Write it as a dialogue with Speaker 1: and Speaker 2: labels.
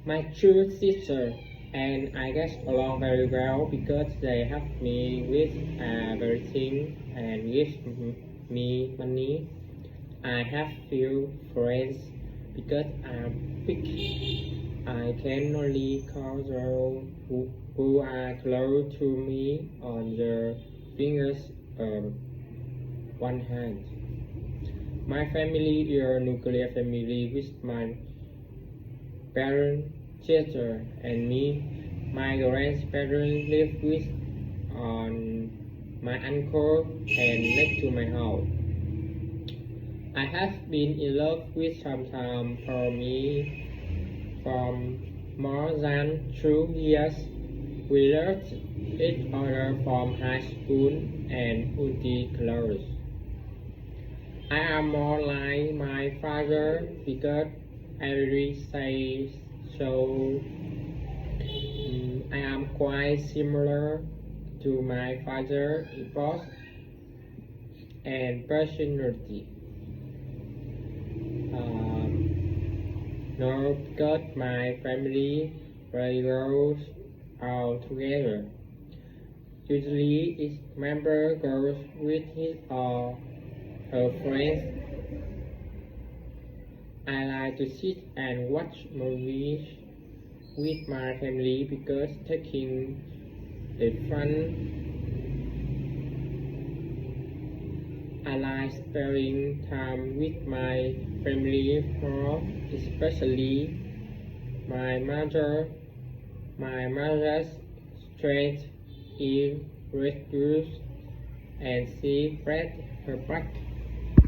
Speaker 1: My two sisters and I get along very well because they help me with everything and give me money. I have few friends because I'm big. I can only call those who are close to me on the fingers of one hand. My family is a nuclear family with my parents, sister, and me. My grandparents live with on my uncle and next to my house. I have been in love with sometime for me for more than 2 years. We loved each other from high school and until close. I am more like my father because I really say so. I am quite similar to my father in both and personality. No, because my family goes all together. Usually, each member goes with his or her friends. I like to sit and watch movies with my family because taking is fun. I like spending time with my family more, especially my mother. My mother's strength is reduced and she breaks her back.